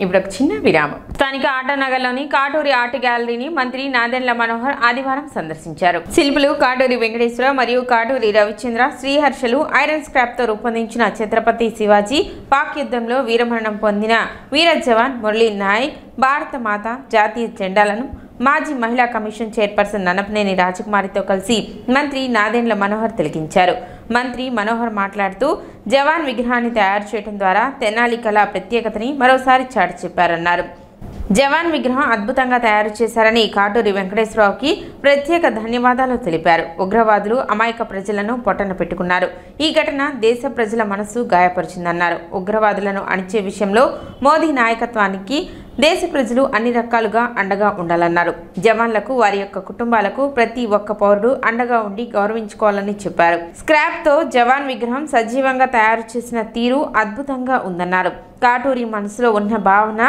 ఇప్పుడు ఒక చిన్న విరామం. స్థానిక ఆటనగర్లోని కాటూరి ఆర్ట్ గ్యాలరీని మంత్రి నాదెండ్ల మనోహర్ ఆదివారం సందర్శించారు. శిల్పులు కాటూరి వెంకటేశ్వర మరియు కాటూరి రవిచంద్ర శ్రీహర్షలు ఐరన్ స్క్రాప్ తో రూపొందించిన ఛత్రపతి శివాజీ పాక్ యుద్ధంలో వీరమరణం పొందిన వీర జవాన్ మురళీ నాయక్, భారత మాత జాతీయ జెండాలను మాజీ మహిళా కమిషన్ చైర్పర్సన్ ననపనేని రాజకుమారితో కలిసి మంత్రి నాదెండ్ల మనోహర్ తిలకించారు. మంత్రి మనోహర్ మాట్లాడుతూ జవాన్ విగ్రహాన్ని తయారు చేయడం ద్వారా తెనాలి కళ ప్రత్యేకతని మరోసారి చాటి చెప్పారన్నారు. జవాన్ విగ్రహం అద్భుతంగా తయారు చేశారని కాటూరి వెంకటేశ్వరరావుకి ప్రత్యేక ధన్యవాదాలు తెలిపారు. ఉగ్రవాదులు అమాయక ప్రజలను పొట్టన పెట్టుకున్నారు. ఈ ఘటన దేశ ప్రజల మనసు గాయపరిచిందన్నారు. ఉగ్రవాదులను అణిచే విషయంలో మోదీ నాయకత్వానికి దేశ ప్రజలు అన్ని రకాలుగా అండగా ఉండాలన్నారు. జవాన్లకు వారి యొక్క కుటుంబాలకు ప్రతి ఒక్క పౌరుడు అండగా ఉండి గౌరవించుకోవాలని చెప్పారు. స్క్రాప్ తో జవాన్ విగ్రహం సజీవంగా తయారు చేసిన తీరు అద్భుతంగా ఉందన్నారు. కాటూరి మనసులో ఉన్న భావన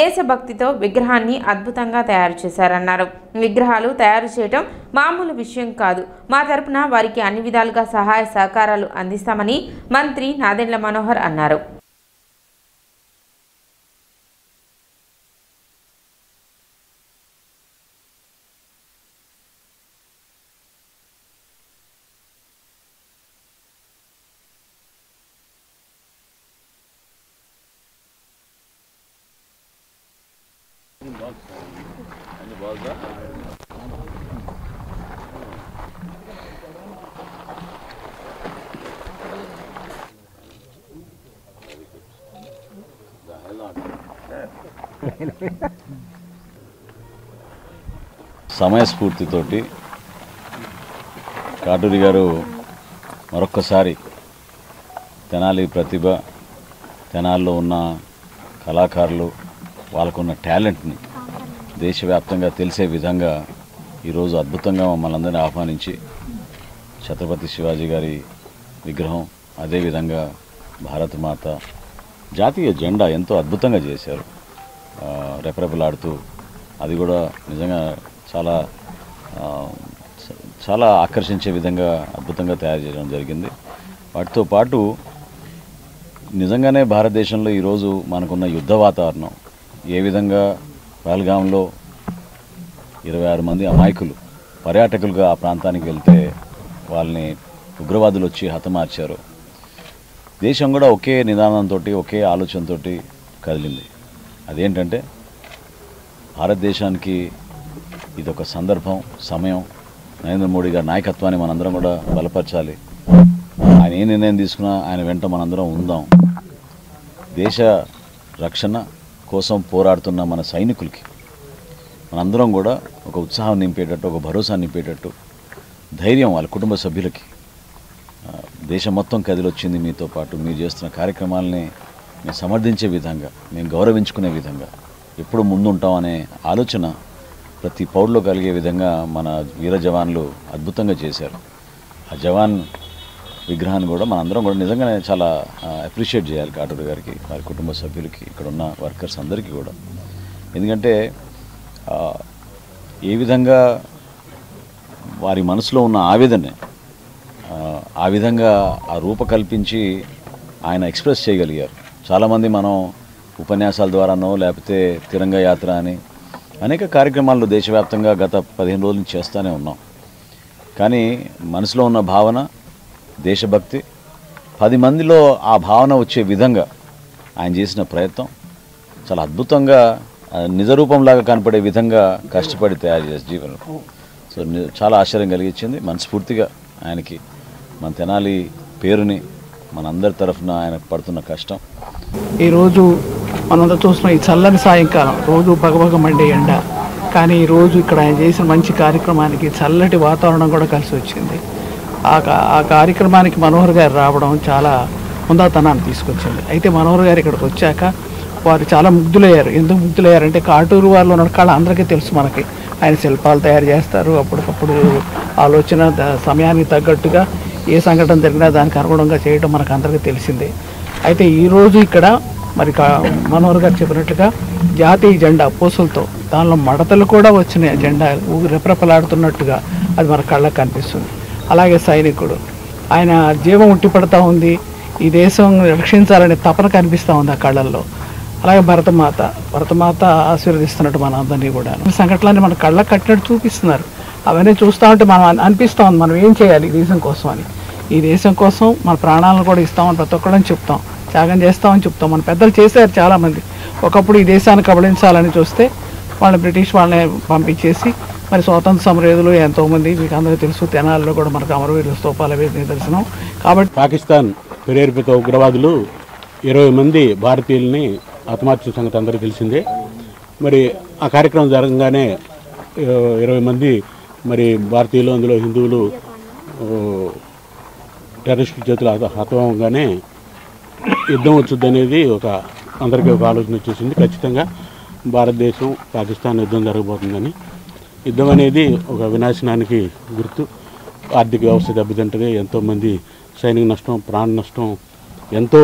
దేశభక్తితో విగ్రహాన్ని అద్భుతంగా తయారు చేశారన్నారు. విగ్రహాలు తయారు చేయడం మామూలు విషయం కాదు. మా తరపున వారికి అన్ని విధాలుగా సహాయ సహకారాలు అందిస్తామని మంత్రి నాదెండ్ల మనోహర్ అన్నారు. సమయస్ఫూర్తితోటి కాటూరి గారు మరొక్కసారి తెనాలి ప్రతిభ, తెనాలిలో ఉన్న కళాకారులు, వాళ్ళకున్న టాలెంట్ని దేశవ్యాప్తంగా తెలిసే విధంగా ఈరోజు అద్భుతంగా మమ్మల్ని అందరినీ ఆహ్వానించి ఛత్రపతి శివాజీ గారి విగ్రహం, అదేవిధంగా భారతమాత జాతీయ జెండా ఎంతో అద్భుతంగా చేశారు. రెపరెపలాడుతూ అది కూడా నిజంగా చాలా చాలా ఆకర్షించే విధంగా అద్భుతంగా తయారు చేయడం జరిగింది. వాటితో పాటు నిజంగానే భారతదేశంలో ఈరోజు మనకున్న యుద్ధ వాతావరణం ఏ విధంగా పహల్గాంలో 26 మంది అమాయకులు పర్యాటకులుగా ఆ ప్రాంతానికి వెళ్తే వాళ్ళని ఉగ్రవాదులు వచ్చి హతమార్చారు. దేశం కూడా ఒకే నిదానంతో, ఒకే ఆలోచనతో కదిలింది. అదేంటంటే భారతదేశానికి ఇదొక సందర్భం, సమయం. నరేంద్ర మోడీ గారి నాయకత్వాన్ని మనందరం కూడా బలపరచాలి. ఆయన ఏ నిర్ణయం తీసుకున్నా ఆయన వెంట మనందరం ఉందాం. దేశ రక్షణ కోసం పోరాడుతున్న మన సైనికులకి మనందరం కూడా ఒక ఉత్సాహం నింపేటట్టు, ఒక భరోసా నింపేటట్టు, ధైర్యం వాళ్ళ కుటుంబ సభ్యులకి, దేశం మొత్తం కదిలొచ్చింది మీతో పాటు, మీరు చేస్తున్న కార్యక్రమాలని మేము సమర్థించే విధంగా, మేము గౌరవించుకునే విధంగా, ఎప్పుడు ముందుంటాం అనే ఆలోచన ప్రతి పౌరులో కలిగే విధంగా మన వీర జవాన్లు అద్భుతంగా చేశారు. ఆ జవాన్ విగ్రహాన్ని కూడా మనందరం కూడా నిజంగానే చాలా అప్రిషియేట్ చేయాలి కాటూరి గారికి, వారి కుటుంబ సభ్యులకి, ఇక్కడ ఉన్న వర్కర్స్ అందరికీ కూడా. ఎందుకంటే ఏ విధంగా వారి మనసులో ఉన్న ఆవేదన ఆ విధంగా ఆ రూపకల్పించి ఆయన ఎక్స్ప్రెస్ చేయగలిగారు. చాలామంది మనం ఉపన్యాసాల ద్వారానో లేకపోతే తిరంగ యాత్ర అని అనేక కార్యక్రమాలు దేశవ్యాప్తంగా గత 15 రోజుల నుంచి చేస్తూనే ఉన్నాం. కానీ మనసులో ఉన్న భావన, దేశభక్తి, 10 మందిలో ఆ భావన వచ్చే విధంగా ఆయన చేసిన ప్రయత్నం చాలా అద్భుతంగా నిజరూపంలాగా కనపడే విధంగా కష్టపడి తయారు చేసే జీవనం. సో చాలా ఆశ్చర్యం కలిగించింది. మనస్ఫూర్తిగా ఆయనకి, మన తెనాలి పేరుని, మనందరి తరఫున ఆయన పడుతున్న కష్టం. ఈరోజు మనందరూ చూస్తున్నాం, ఈ చల్లని సాయంకాలం, రోజు భగభగ మండే ఎండ, కానీ ఈరోజు ఇక్కడ ఆయన చేసిన మంచి కార్యక్రమానికి చల్లటి వాతావరణం కూడా కలిసి వచ్చింది. ఆ కార్యక్రమానికి మనోహర్ గారు రావడం చాలా హుందాతనాన్ని తీసుకొచ్చింది. అయితే మనోహర్ గారు ఇక్కడికి వచ్చాక వారు చాలా ముగ్ధులయ్యారు. ఎందుకు ముగ్ధులయ్యారంటే కాటూరు వాళ్ళు ఉన్న కళ అందరికీ తెలుసు. మనకి ఆయన శిల్పాలు తయారు చేస్తారు, అప్పటికప్పుడు ఆలోచన సమయానికి తగ్గట్టుగా ఏ సంఘటన జరిగినా దానికి అనుగుణంగా చేయడం మనకు అందరికీ తెలిసిందే. అయితే ఈరోజు ఇక్కడ మరి మనోహర్ గారు చెప్పినట్లుగా జాతీయ జెండా పూసలతో, దానిలో మడతలు కూడా వచ్చినాయి, జెండా రెపరెపలాడుతున్నట్టుగా అది మన కళ్ళకు కనిపిస్తుంది. అలాగే సైనికుడు, ఆయన జీవం ఉట్టిపడతా ఉంది, ఈ దేశం రక్షించాలనే తపన కనిపిస్తూ ఉంది ఆ కళ్ళల్లో. అలాగే భరతమాత ఆశీర్వదిస్తున్నట్టు మన అందరినీ కూడా సంఘటనలన్నీ మన కళ్ళకు కట్టినట్టు చూపిస్తున్నారు. అవన్నీ చూస్తూ ఉంటే మనం అనిపిస్తూ ఉంది మనం ఏం చేయాలి ఈ దేశం కోసం అని. ఈ దేశం కోసం మన ప్రాణాలను కూడా ఇస్తామని ప్రతి ఒక్కళ్ళని చెప్తాం, త్యాగం చేస్తామని చెప్తాం. మన పెద్దలు చేశారు చాలామంది. ఒకప్పుడు ఈ దేశాన్ని కబళించాలని చూస్తే వాళ్ళని బ్రిటిష్ వాళ్ళని పంపించేసి మరి స్వాతంత్ర సమరయోధులు ఎంతోమంది మీకు అందరికీ తెలుసు. తెనాలిలో కూడా మనకు అమరవీరుల స్తూపాల నిదర్శనం. కాబట్టి పాకిస్తాన్ ప్రేరేపిత ఉగ్రవాదులు 20 మంది భారతీయుల్ని హతమార్చిన సంగతి అందరికీ తెలిసిందే. మరి ఆ కార్యక్రమం జరగగానే 20 మంది మరి భారతీయులు, అందులో హిందువులు టెర్రరిస్టుల చేతులు హతమవగానే యుద్ధం వచ్చుద్ది అనేది అందరికీ ఒక ఆలోచన వచ్చేసింది. ఖచ్చితంగా భారతదేశం పాకిస్తాన్ యుద్ధం జరగబోతుందని. యుద్ధం అనేది ఒక వినాశనానికి గుర్తు. ఆర్థిక వ్యవస్థ దెబ్బతింటది, ఎంతోమంది సైనిక నష్టం, ప్రాణ నష్టం ఎంతో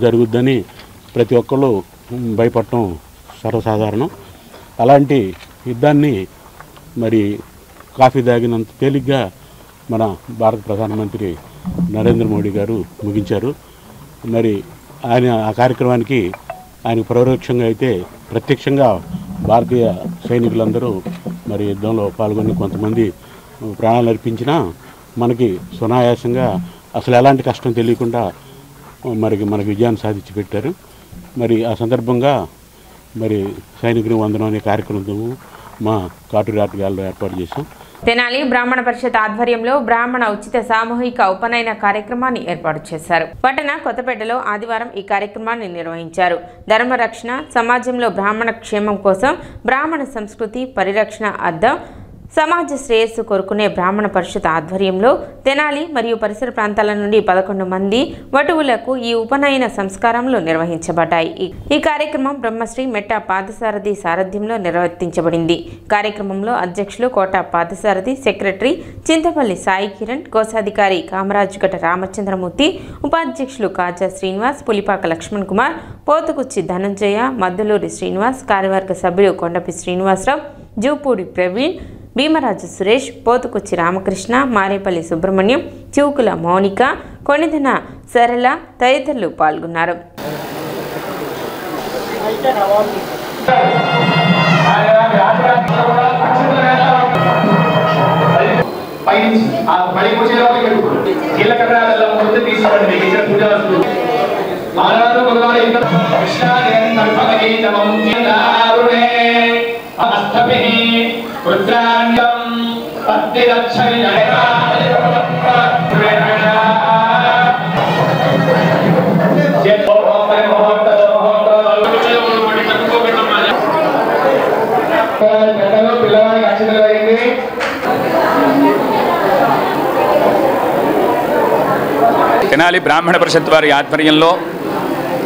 జరుగుద్దని ప్రతి ఒక్కళ్ళు భయపడటం సర్వసాధారణం. అలాంటి యుద్ధాన్ని మరి కాఫీ తాగినంత తేలిగ్గా మన భారత ప్రధానమంత్రి నరేంద్ర మోడీ గారు ముగించారు. మరి ఆయన ఆ కార్యక్రమానికి ఆయన పరోక్షంగా అయితే ప్రత్యక్షంగా భారతీయ సైనికులందరూ మరి యుద్ధంలో పాల్గొని కొంతమంది ప్రాణాలు అర్పించినా మనకి సునాయాసంగా అసలు ఎలాంటి కష్టం తెలియకుండా మనకి విజయాన్ని సాధించి పెట్టారు. మరి ఆ సందర్భంగా మరి సైనికుని వందనం అనే కార్యక్రమం మా కాటూరి ఆర్ట్ గ్యాలరీలో ఏర్పాటు చేశాం. తెనాలి బ్రాహ్మణ పరిషత్ ఆధ్వర్యంలో బ్రాహ్మణ ఉచిత సామూహిక ఉపనయన కార్యక్రమాన్ని ఏర్పాటు చేశారు. పట్టణ కొత్తపేటలో ఆదివారం ఈ కార్యక్రమాన్ని నిర్వహించారు. ధర్మరక్షణ, సమాజంలో బ్రాహ్మణ క్షేమం కోసం బ్రాహ్మణ సంస్కృతి పరిరక్షణ అర్థం సమాజ శ్రేయస్సు కోరుకునే బ్రాహ్మణ పరిషత్ ఆధ్వర్యంలో తెనాలి మరియు పరిసర ప్రాంతాల నుండి 11 మంది వటువులకు ఈ ఉపనయన సంస్కారంలో నిర్వహించబడ్డాయి. ఈ కార్యక్రమం బ్రహ్మశ్రీ మెట్ట పాదసారథి సారథ్యంలో నిర్వర్తించబడింది. కార్యక్రమంలో అధ్యక్షులు కోట పాదసారథి, సెక్రటరీ చింతపల్లి సాయి కిరణ్, కోశాధికారి కామరాజుగట రామచంద్రమూర్తి, ఉపాధ్యక్షులు కాజా శ్రీనివాస్, పులిపాక లక్ష్మణ్ కుమార్, పోతుకుచ్చి ధనంజయ, మద్దులూరి శ్రీనివాస్, కార్యవర్గ సభ్యులు కొండపి శ్రీనివాసరావు, జూపూడి ప్రవీణ్, భీమరాజు సురేష్, పోతుకొచ్చి రామకృష్ణ, మారేపల్లి సుబ్రహ్మణ్యం, చివుకుల మౌనిక, కొణిదన సరళ తదితరులు పాల్గొన్నారు. తెనాలి బ్రాహ్మణ పరిషత్ వారి ఆధ్వర్యంలో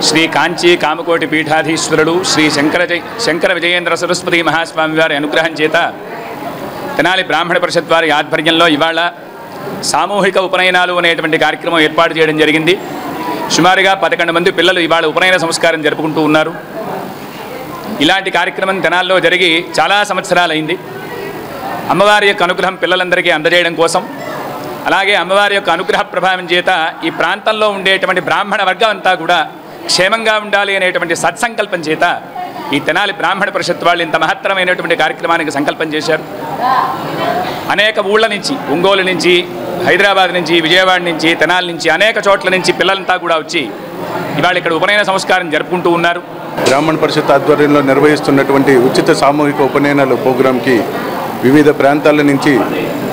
శ్రీ కాంచీ కామకోటి పీఠాధీశ్వరుడు శ్రీ శంకర విజయేంద్ర సరస్వతి మహాస్వామి వారి అనుగ్రహం చేత తెనాలి బ్రాహ్మణ పరిషత్ వారి ఆధ్వర్యంలో ఇవాళ సామూహిక ఉపనయనాలు అనేటువంటి కార్యక్రమం ఏర్పాటు చేయడం జరిగింది. సుమారుగా 11 మంది పిల్లలు ఇవాళ ఉపనయన సంస్కారం జరుపుకుంటూ ఉన్నారు. ఇలాంటి కార్యక్రమం తెనాల్లో జరిగి చాలా సంవత్సరాలైంది. అమ్మవారి యొక్క అనుగ్రహం పిల్లలందరికీ అందజేయడం కోసం, అలాగే అమ్మవారి యొక్క అనుగ్రహ ప్రభావం చేత ఈ ప్రాంతంలో ఉండేటువంటి బ్రాహ్మణ వర్గం అంతా కూడా క్షేమంగా ఉండాలి అనేటువంటి సత్సంకల్పం చేత ఈ తెనాలి బ్రాహ్మణ పరిషత్ వాళ్ళు ఇంత మహత్తరమైనటువంటి కార్యక్రమానికి సంకల్పం చేశారు. అనేక ఊళ్ళ నుంచి, ఒంగోలు నుంచి, హైదరాబాద్ నుంచి, విజయవాడ నుంచి, తెనాలి నుంచి, అనేక చోట్ల నుంచి పిల్లలంతా కూడా వచ్చి ఇవాళ ఇక్కడ ఉపనయన సంస్కారం జరుపుకుంటూ ఉన్నారు. బ్రాహ్మణ పరిషత్ ఆధ్వర్యంలో నిర్వహిస్తున్నటువంటి ఉచిత సామూహిక ఉపనయనాల ప్రోగ్రాంకి వివిధ ప్రాంతాల నుంచి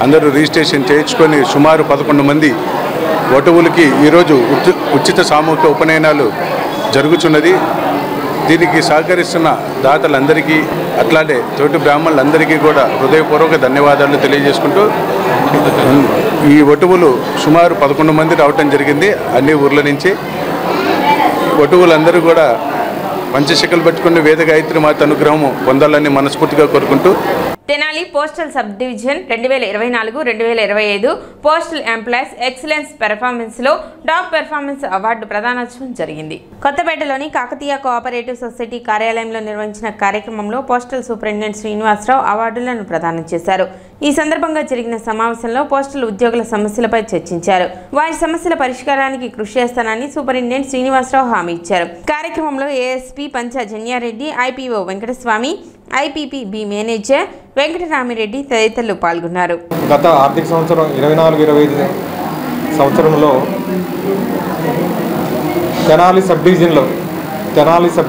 అందరూ రిజిస్ట్రేషన్ చేయించుకొని సుమారు 11 మంది వటువులకి ఈరోజు ఉచిత సామూహిక ఉపనయనాలు జరుగుతున్నది. దీనికి సహకరిస్తున్న దాతలందరికీ అట్లానే తోటి బ్రాహ్మణులందరికీ కూడా హృదయపూర్వక ధన్యవాదాలు తెలియజేసుకుంటూ, ఈ వటువులు సుమారు 11 మంది రావటం జరిగింది అన్ని ఊర్ల నుంచి. వటువులందరూ కూడా పంచశిఖలు పట్టుకుని వేద గాయత్రి మాత అనుగ్రహం పొందాలని మనస్ఫూర్తిగా కోరుకుంటూ Tenali postal sub division 2024-2025 postal employees excellence పెర్ఫార్మెన్స్లో టాప్ పెర్ఫార్మెన్స్ అవార్డు ప్రదానోత్సవం జరిగింది. కొత్తపేటలోని కాకతీయ కోఆపరేటివ్ సొసైటీ కార్యాలయంలో నిర్వహించిన కార్యక్రమంలో పోస్టల్ సూపరింటెండెంట్ శ్రీనివాసరావు అవార్డులను ప్రదానం చేశారు. ఈ సందర్భంగా జరిగిన సమావేశంలో పోస్టల్ ఉద్యోగుల సమస్యలపై చర్చించారు. వారి సమస్యల పరిష్కారానికి కృషి చేస్తానని సూపరింటెండెంట్ శ్రీనివాసరావు హామీ ఇచ్చారు. కార్యక్రమంలో ASP Panchajanya Reddy, IPO Venkataswamy, IPPB manager Venkatarami Reddy తదితరులు పాల్గొన్నారు. గత ఆర్థిక సంవత్సరం 24-25 సంవత్సరంలో తెనాలి సబ్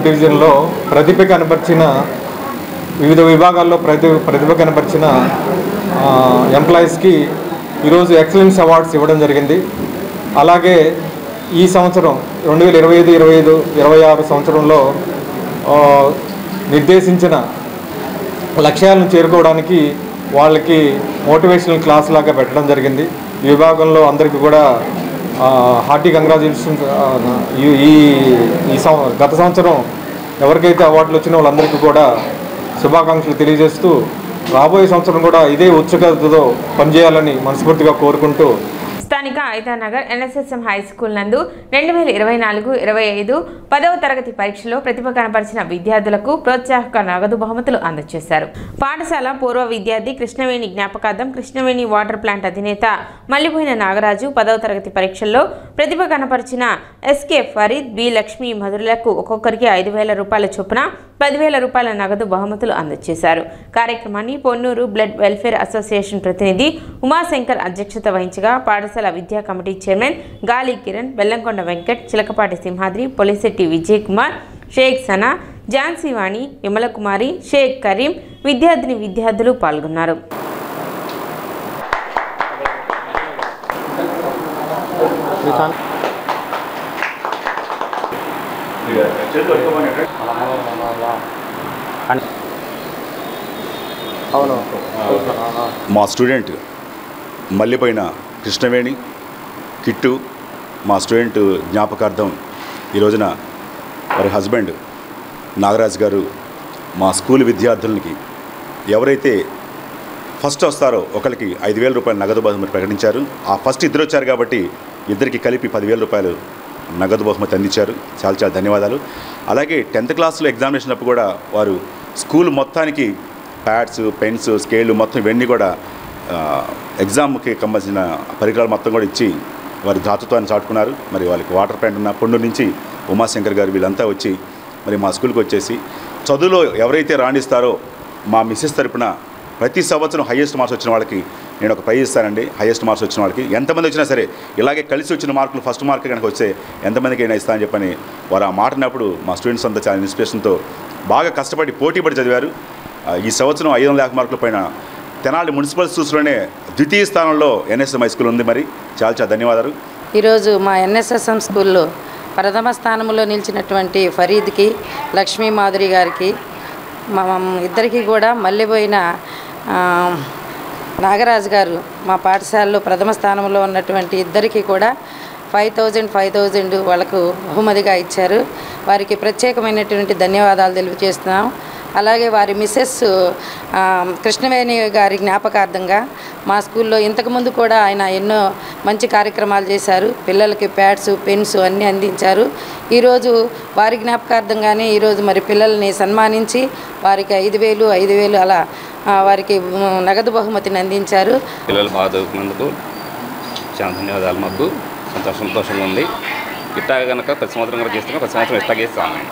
డివిజన్లో ప్రతిభ కనపరిచిన వివిధ విభాగాల్లో ప్రతిభ కనపరిచిన ఎంప్లాయీస్కి ఈరోజు ఎక్సలెన్స్ అవార్డ్స్ ఇవ్వడం జరిగింది. అలాగే ఈ సంవత్సరం 2025-26 సంవత్సరంలో నిర్దేశించిన లక్ష్యాలను చేరుకోవడానికి వాళ్ళకి మోటివేషనల్ క్లాస్ లాగా పెట్టడం జరిగింది. ఈ విభాగంలో అందరికీ కూడా హార్టీ కంగ్రాచులేషన్స్. గత సంవత్సరం ఎవరికైతే అవార్డులు వచ్చినా వాళ్ళందరికీ కూడా శుభాకాంక్షలు తెలియజేస్తూ రాబోయే సంవత్సరం కూడా ఇదే ఉత్సుకతతో పనిచేయాలని మనస్ఫూర్తిగా కోరుకుంటూ స్థానిక ఐతానగర్ ఎన్ఎస్ఎస్ఎం హై స్కూల్ నందు 2024-25 10వ తరగతి పరీక్షలో ప్రతిభ కనపరిచిన విద్యార్థులకు ప్రోత్సాహక నగదు బహుమతులు అందజేశారు. పాఠశాల పూర్వ విద్యార్థి కృష్ణవేణి జ్ఞాపకార్థం కృష్ణవేణి వాటర్ ప్లాంట్ అధినేత మల్లిపోయిన నాగరాజు 10వ తరగతి పరీక్షల్లో ప్రతిభ కనపరిచిన ఎస్కే ఫరీద్, బి లక్ష్మీ మధురులకు ఒక్కొక్కరికి 5,000 రూపాయల చొప్పున 10,000 రూపాయల నగదు బహుమతులు అందజేశారు. కార్యక్రమాన్ని పొన్నూరు బ్లడ్ వెల్ఫేర్ అసోసియేషన్ ప్రతినిధి ఉమాశంకర్ అధ్యక్షత వహించగా పాఠశాల విద్యా కమిటీ చైర్మన్ గాలి కిరణ్, బెల్లంకొండ వెంకట్, చిలకపాటి సింహాద్రి, పొలిశెట్టి విజయ్ కుమార్, షేక్ సనా, ఝాన్సీవాణి, విమలకుమారి, షేక్ కరీం, విద్యార్థులు పాల్గొన్నారు. మా స్టూడెంట్ మల్లిపోయిన కృష్ణవేణి కిట్టు మా స్టూడెంట్ జ్ఞాపకార్థం ఈ రోజున వారి హస్బెండ్ నాగరాజ్ గారు మా స్కూల్ విద్యార్థులకి ఎవరైతే ఫస్ట్ వస్తారో ఒకరికి 5,000 రూపాయల నగదు బహుమతి ప్రకటించారు. ఆ ఫస్ట్ ఇద్దరు వచ్చారు కాబట్టి ఇద్దరికి కలిపి 10,000 రూపాయలు నగదు బహుమతి అందించారు. చాలా ధన్యవాదాలు. అలాగే 10th క్లాస్లో ఎగ్జామినేషన్ అప్పుడు కూడా వారు స్కూల్ మొత్తానికి ప్యాడ్స్, పెన్స్, స్కేళ్ళు మొత్తం ఇవన్నీ కూడా ఎగ్జామ్కి సంబంధించిన పరికరాలు మొత్తం కూడా ఇచ్చి వారి దాతృత్వాన్ని చాటుకున్నారు. మరి వాళ్ళకి వాటర్ ప్లాంట్ ఉన్న పొండూరు నుంచి ఉమాశంకర్ గారు వీళ్ళంతా వచ్చి మరి మా స్కూల్కి వచ్చేసి చదువులో ఎవరైతే రాణిస్తారో మా మిస్సెస్ తరపున ప్రతి సంవత్సరం హైయెస్ట్ మార్క్స్ వచ్చిన వాళ్ళకి నేను ఒక ప్రైజ్ ఇస్తానండి. హైయెస్ట్ మార్క్స్ వచ్చిన వాళ్ళకి ఎంతమంది వచ్చినా సరే ఇలాగే కలిసి వచ్చిన మార్కులు ఫస్ట్ మార్క్ కనుక వస్తే ఎంతమందికి అయినా ఇస్తానని చెప్పని వారు ఆ మాటనప్పుడు మా స్టూడెంట్స్ అంతా చాలా ఇన్స్పిరేషన్తో బాగా కష్టపడి పోటీపడి చదివారు. ఈ సంవత్సరం 500,000 మార్కుల పైన తెనాలి మున్సిపల్ స్కూల్స్లోనే ద్వితీయ స్థానంలో ఎన్ఎస్ఎం హై స్కూల్ ఉంది. మరి చాలా ధన్యవాదాలు. ఈరోజు మా ఎన్ఎస్ఎస్ఎం స్కూల్లో ప్రథమ స్థానంలో నిలిచినటువంటి ఫరీద్కి, లక్ష్మీ మాధురి గారికి, మా ఇద్దరికి కూడా మళ్ళీపోయిన నాగరాజు గారు మా పాఠశాలలో ప్రథమ స్థానంలో ఉన్నటువంటి ఇద్దరికి కూడా 5,000 వాళ్ళకు బహుమతిగా ఇచ్చారు. వారికి ప్రత్యేకమైనటువంటి ధన్యవాదాలు తెలియజేస్తున్నాం. అలాగే వారి మిస్సెస్ కృష్ణవేణి గారి జ్ఞాపకార్థంగా మా స్కూల్లో ఇంతకుముందు కూడా ఆయన ఎన్నో మంచి కార్యక్రమాలు చేశారు. పిల్లలకి ప్యాడ్స్, పెన్స్ అన్నీ అందించారు. ఈరోజు వారి జ్ఞాపకార్థంగానే ఈరోజు మరి పిల్లల్ని సన్మానించి వారికి 5,000 అలా వారికి నగదు బహుమతిని అందించారు. పిల్లలు బాగా చదువుకున్నందుకు చాలా ధన్యవాదాలు. మాకు సంతోషంగా ఉంది. ఇట్టా కనుక ప్రతి సంవత్సరం కూడా చేస్తున్నాం. ప్రతి సంవత్సరం ఇట్లాగే ఇస్తాను. నేను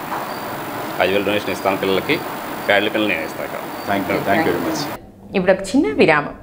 5,000 డొనేషన్ ఇస్తాను పిల్లలకి. ప్యాడ్ల పిల్లలు నేను ఇస్తాను. Thank you very much. ఇప్పుడు ఒక చిన్న విరామం.